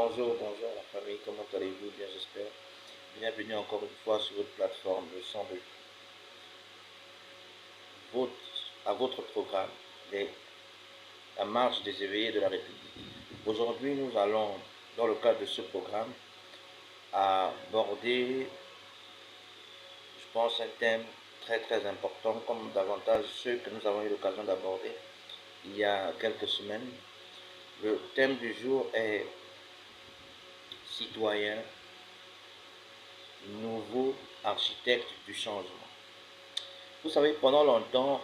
Bonjour, bonjour la famille, comment allez-vous? Bien, j'espère. Bienvenue encore une fois sur votre plateforme, le son de votre, à votre programme, la marche des éveillés de la République. Aujourd'hui, nous allons, dans le cadre de ce programme, aborder, je pense, un thème très très important, comme davantage ceux que nous avons eu l'occasion d'aborder il y a quelques semaines. Le thème du jour est citoyen, nouveau architecte du changement. Vous savez, pendant longtemps,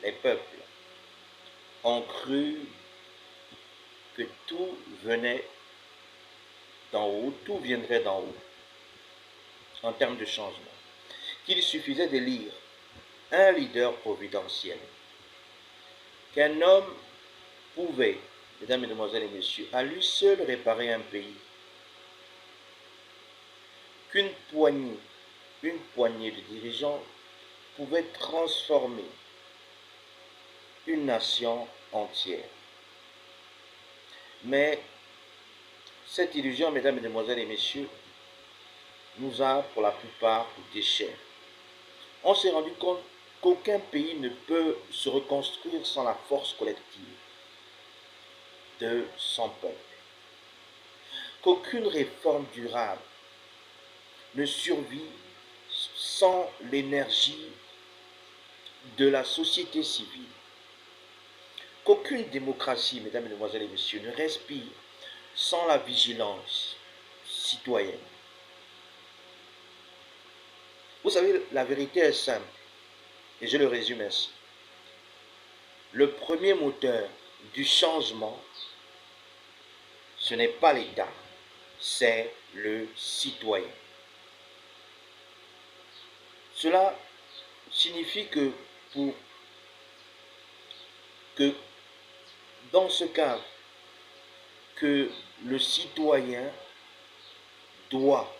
les peuples ont cru que tout venait d'en haut, tout viendrait d'en haut, en termes de changement. Qu'il suffisait d'élire un leader providentiel, qu'un homme pouvait, mesdames, mesdemoiselles et messieurs, à lui seul réparer un pays, qu'une poignée de dirigeants pouvait transformer une nation entière. Mais cette illusion, mesdames, mesdemoiselles et messieurs, nous a pour la plupart coûté cher. On s'est rendu compte qu'aucun pays ne peut se reconstruire sans la force collective de son peuple. Qu'aucune réforme durable ne survit sans l'énergie de la société civile. Qu'aucune démocratie, mesdames, mesdemoiselles et messieurs, ne respire sans la vigilance citoyenne. Vous savez, la vérité est simple, et je le résume ainsi. Le premier moteur du changement, ce n'est pas l'État, c'est le citoyen. Cela signifie que dans ce cas, que le citoyen doit,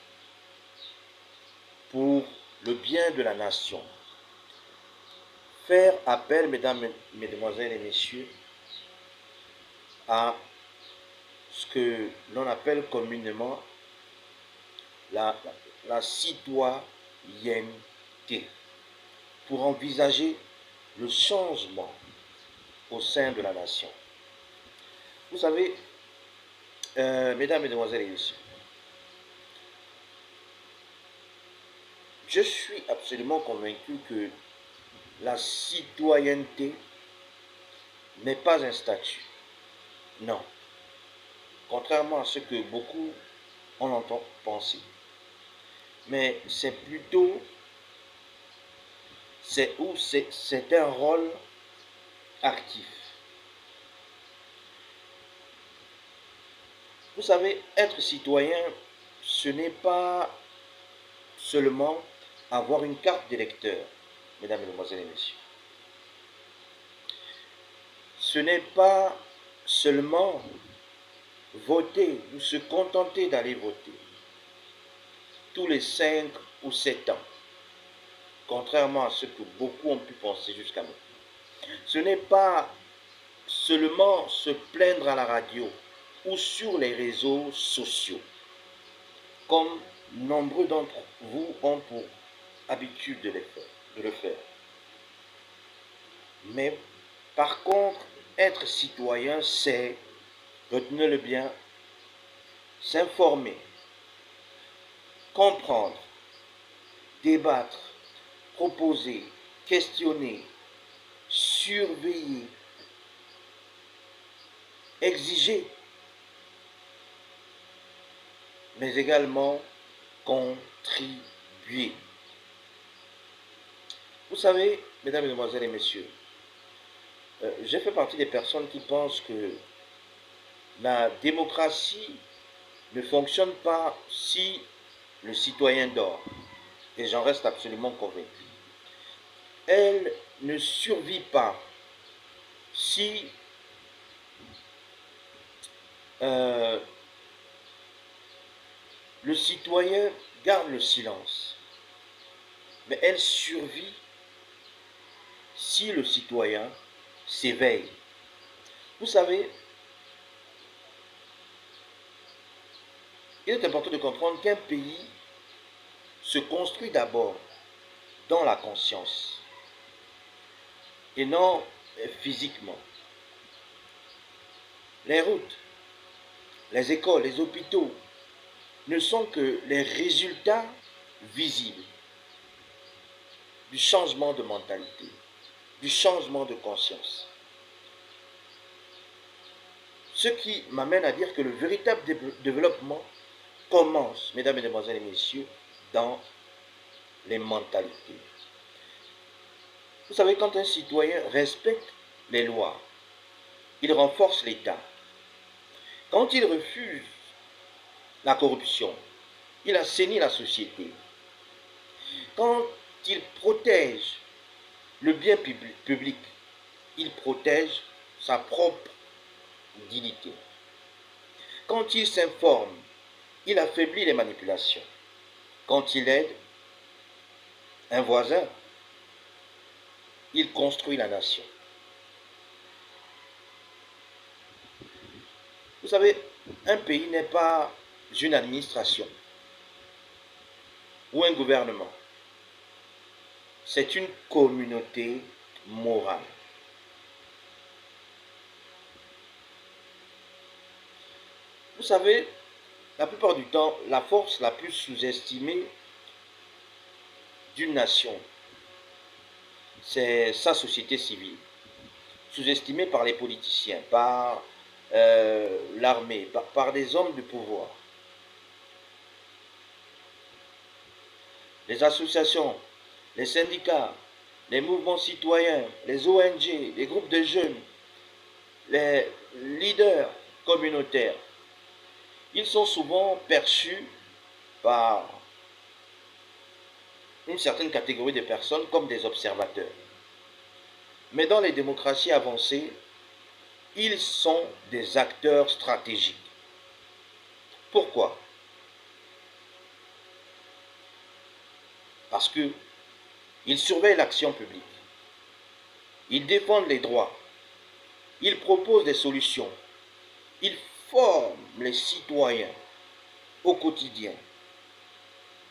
pour le bien de la nation, faire appel, mesdames, mesdemoiselles et messieurs, à ce que l'on appelle communément la citoyenneté, pour envisager le changement au sein de la nation. Vous savez, mesdames, mesdemoiselles et messieurs, je suis absolument convaincu que la citoyenneté n'est pas un statut. Non. Contrairement à ce que beaucoup en entendent penser. Mais c'est plutôt, c'est un rôle actif. Vous savez, être citoyen, ce n'est pas seulement avoir une carte d'électeur, mesdames, mesdemoiselles et messieurs. Ce n'est pas seulement voter ou se contenter d'aller voter tous les 5 ou 7 ans, contrairement à ce que beaucoup ont pu penser jusqu'à maintenant. Ce n'est pas seulement se plaindre à la radio ou sur les réseaux sociaux, comme nombreux d'entre vous ont pour habitude de le faire. Mais par contre, être citoyen, c'est, retenez-le bien, s'informer, comprendre, débattre, proposer, questionner, surveiller, exiger, mais également contribuer. Vous savez, mesdames, mesdemoiselles et messieurs, je fais partie des personnes qui pensent que la démocratie ne fonctionne pas si le citoyen dort. Et j'en reste absolument convaincu. Elle ne survit pas si le citoyen garde le silence. Mais elle survit si le citoyen s'éveille. Vous savez, il est important de comprendre qu'un pays se construit d'abord dans la conscience et non physiquement. Les routes, les écoles, les hôpitaux ne sont que les résultats visibles du changement de mentalité, du changement de conscience. Ce qui m'amène à dire que le véritable développement commence, mesdames, mesdemoiselles et messieurs, dans les mentalités. Vous savez, quand un citoyen respecte les lois, il renforce l'État. Quand il refuse la corruption, il assainit la société. Quand il protège le bien public, il protège sa propre dignité. Quand il s'informe, il affaiblit les manipulations. Quand il aide un voisin, il construit la nation. Vous savez, un pays n'est pas une administration ou un gouvernement. C'est une communauté morale. Vous savez, la plupart du temps, la force la plus sous-estimée d'une nation, c'est sa société civile, sous-estimée par les politiciens, par l'armée, par des hommes de pouvoir. Les associations, les syndicats, les mouvements citoyens, les ONG, les groupes de jeunes, les leaders communautaires, ils sont souvent perçus par une certaine catégorie de personnes comme des observateurs. Mais dans les démocraties avancées, ils sont des acteurs stratégiques. Pourquoi? Parce qu'ils surveillent l'action publique, ils défendent les droits, ils proposent des solutions, ils forment les citoyens au quotidien,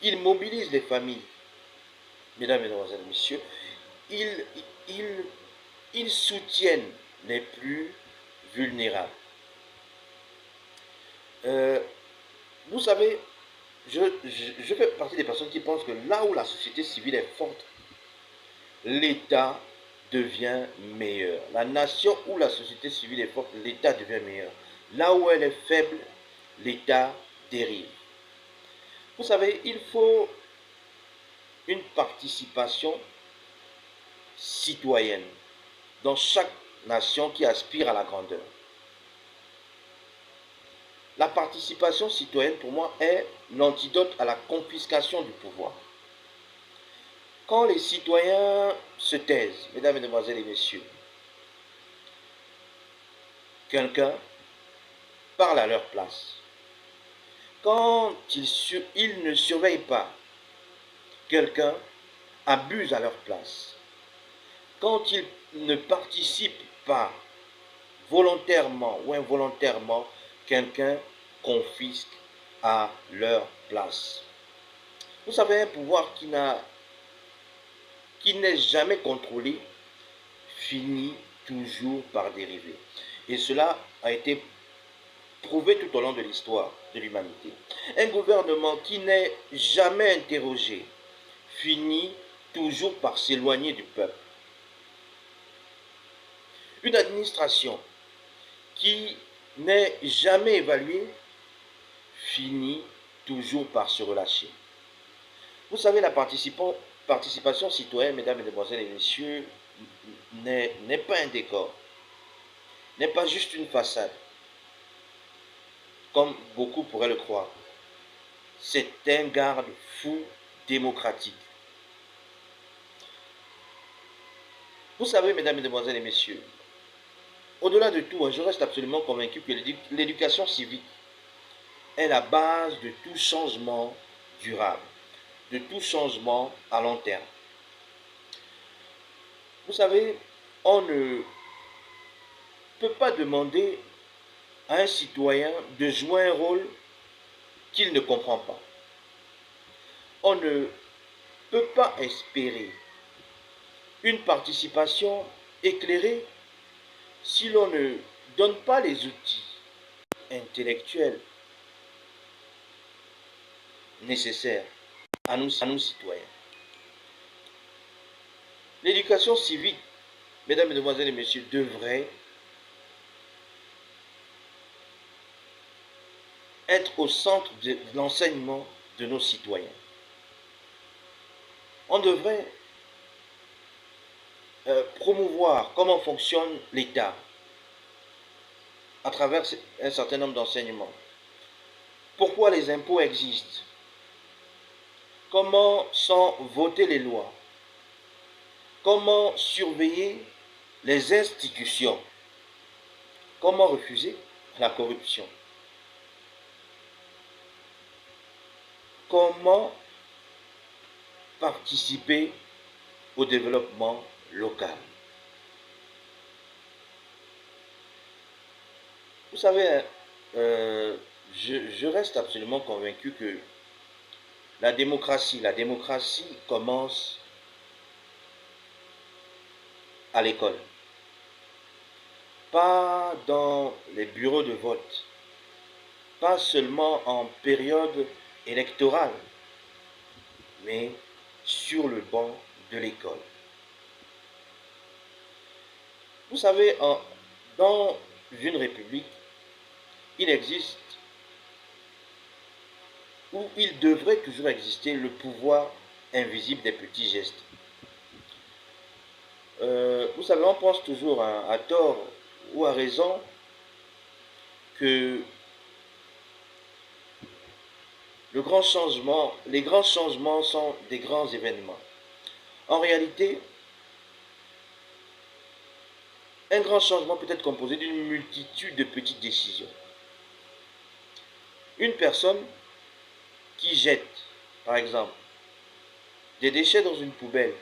ils mobilisent les familles, mesdames, mesdemoiselles, messieurs, ils soutiennent les plus vulnérables. Vous savez, je fais partie des personnes qui pensent que là où la société civile est forte, l'État devient meilleur. La nation où la société civile est forte, l'État devient meilleur. Là où elle est faible, l'État dérive. Vous savez, il faut une participation citoyenne dans chaque nation qui aspire à la grandeur. La participation citoyenne, pour moi, est l'antidote à la confiscation du pouvoir. Quand les citoyens se taisent, mesdames, mesdemoiselles et messieurs, quelqu'un parle à leur place. Quand ils ne surveillent pas, quelqu'un abuse à leur place. Quand ils ne participent pas volontairement ou involontairement, quelqu'un confisque à leur place. Vous savez, un pouvoir qui n'est jamais contrôlé finit toujours par dériver. Et cela a été prouvé tout au long de l'histoire de l'humanité. Un gouvernement qui n'est jamais interrogé finit toujours par s'éloigner du peuple. Une administration qui n'est jamais évaluée finit toujours par se relâcher. Vous savez, la participation citoyenne, mesdames, mesdemoiselles et messieurs, n'est pas un décor, n'est pas juste une façade, comme beaucoup pourraient le croire. C'est un garde-fou démocratique. Vous savez, mesdames, mesdemoiselles et messieurs, au-delà de tout, je reste absolument convaincu que l'éducation civique est la base de tout changement durable, de tout changement à long terme. Vous savez, on ne peut pas demander à un citoyen de jouer un rôle qu'il ne comprend pas. On ne peut pas espérer une participation éclairée si l'on ne donne pas les outils intellectuels nécessaires à nous citoyens. L'éducation civique, mesdames, mesdemoiselles et messieurs, devrait être au centre de l'enseignement de nos citoyens. On devrait promouvoir comment fonctionne l'État à travers un certain nombre d'enseignements. Pourquoi les impôts existent? Comment sont votées les lois? Comment surveiller les institutions? Comment refuser la corruption? Comment participer au développement local? Vous savez, je reste absolument convaincu que la démocratie commence à l'école, pas dans les bureaux de vote, pas seulement en période électorale, mais sur le banc de l'école. Vous savez, dans une république, il existe, ou il devrait toujours exister, le pouvoir invisible des petits gestes. Vous savez, on pense toujours à tort ou à raison que les grands changements sont des grands événements. En réalité, un grand changement peut être composé d'une multitude de petites décisions. Une personne qui jette, par exemple, des déchets dans une poubelle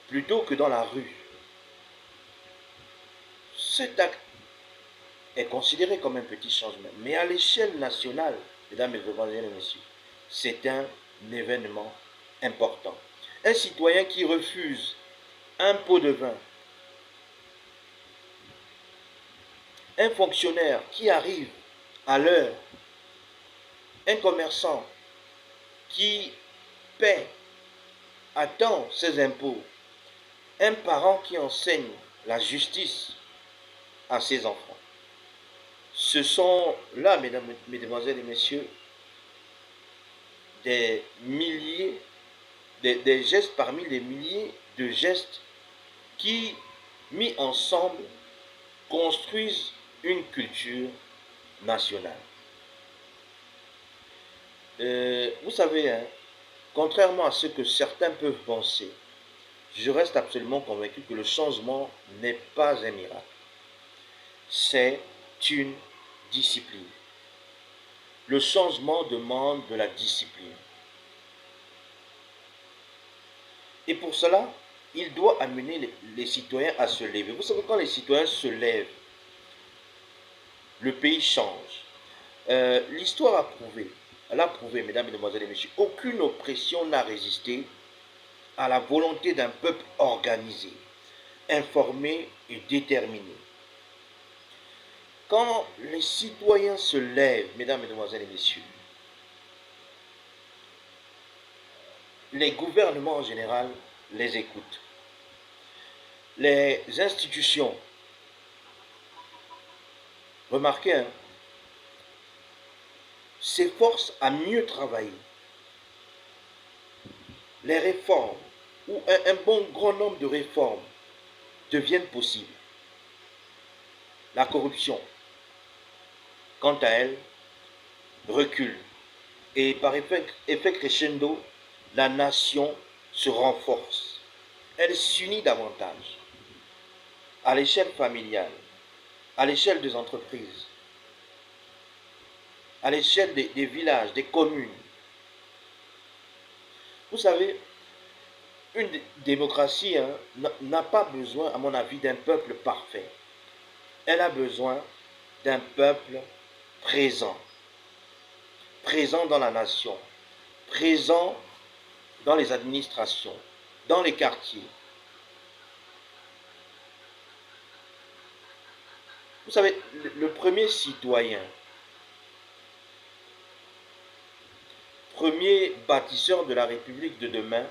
plutôt que dans la rue, cet acte est considéré comme un petit changement. Mais à l'échelle nationale, mesdames, mesdemoiselles et messieurs, c'est un événement important. Un citoyen qui refuse un pot de vin, un fonctionnaire qui arrive à l'heure, un commerçant qui paie à temps ses impôts, un parent qui enseigne la justice à ses enfants. Ce sont là, mesdames, mesdemoiselles et messieurs, des gestes parmi les milliers de gestes qui, mis ensemble, construisent une culture nationale. Vous savez, contrairement à ce que certains peuvent penser, je reste absolument convaincu que le changement n'est pas un miracle. C'est une discipline. Le changement demande de la discipline. Et pour cela, il doit amener les citoyens à se lever. Vous savez, quand les citoyens se lèvent, le pays change. L'histoire a prouvé, mesdames, mesdemoiselles et messieurs, aucune oppression n'a résisté à la volonté d'un peuple organisé, informé et déterminé. Quand les citoyens se lèvent, mesdames, mesdemoiselles et messieurs, les gouvernements en général les écoutent. Les institutions, remarquez, s'efforcent à mieux travailler. Les réformes, ou un bon grand nombre de réformes, deviennent possibles. La corruption, quant à elle, recule. Et par effet crescendo, la nation se renforce. Elle s'unit davantage à l'échelle familiale, à l'échelle des entreprises, à l'échelle des villages, des communes. Vous savez, une démocratie n'a pas besoin, à mon avis, d'un peuple parfait. Elle a besoin d'un peuple présent présent dans la nation, présent dans les administrations, dans les quartiers. Vous savez, le premier citoyen, premier bâtisseur de la République de demain,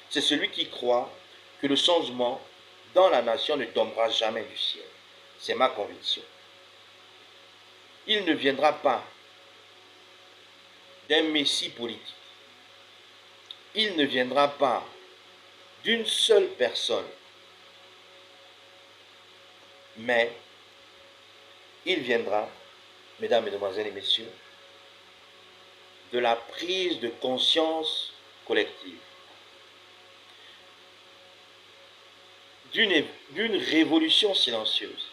c'est celui qui croit que le changement dans la nation ne tombera jamais du ciel. C'est ma conviction. Il ne viendra pas d'un messie politique. Il ne viendra pas d'une seule personne, mais il viendra, mesdames, mesdemoiselles et messieurs, de la prise de conscience collective, d'une révolution silencieuse,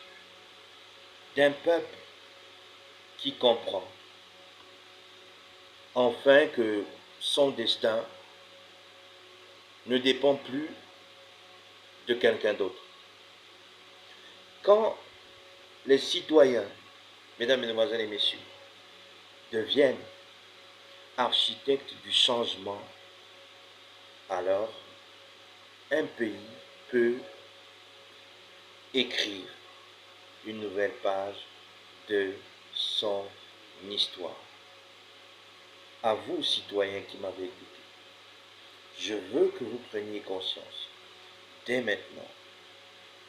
d'un peuple qui comprend enfin que son destin ne dépend plus de quelqu'un d'autre. Quand les citoyens, mesdames, mesdemoiselles et messieurs, deviennent architectes du changement, alors un pays peut écrire une nouvelle page de son histoire. À vous, citoyens qui m'avez écouté, je veux que vous preniez conscience dès maintenant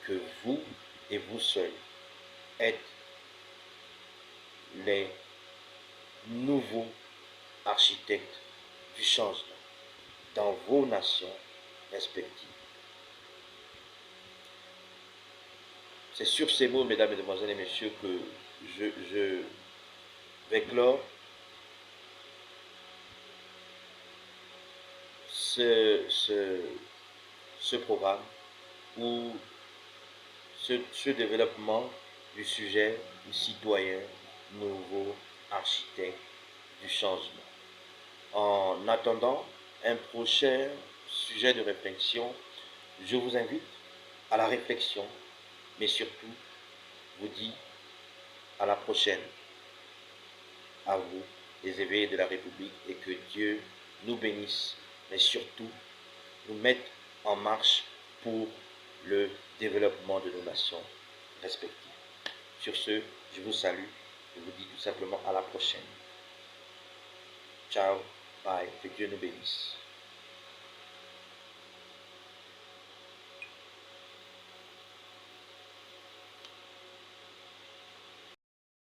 que vous et vous seuls êtes les nouveaux architectes du changement dans vos nations respectives. C'est sur ces mots, mesdames, mesdemoiselles et messieurs, que je vais clore ce programme ou ce développement du sujet du citoyen nouveau architecte du changement. En attendant un prochain sujet de réflexion, je vous invite à la réflexion, mais surtout, vous dis à la prochaine. À vous, les éveillés de la République, et que Dieu nous bénisse, mais surtout nous mette en marche pour le développement de nos nations respectives. Sur ce, je vous salue, je vous dis tout simplement à la prochaine. Ciao, bye, que Dieu nous bénisse.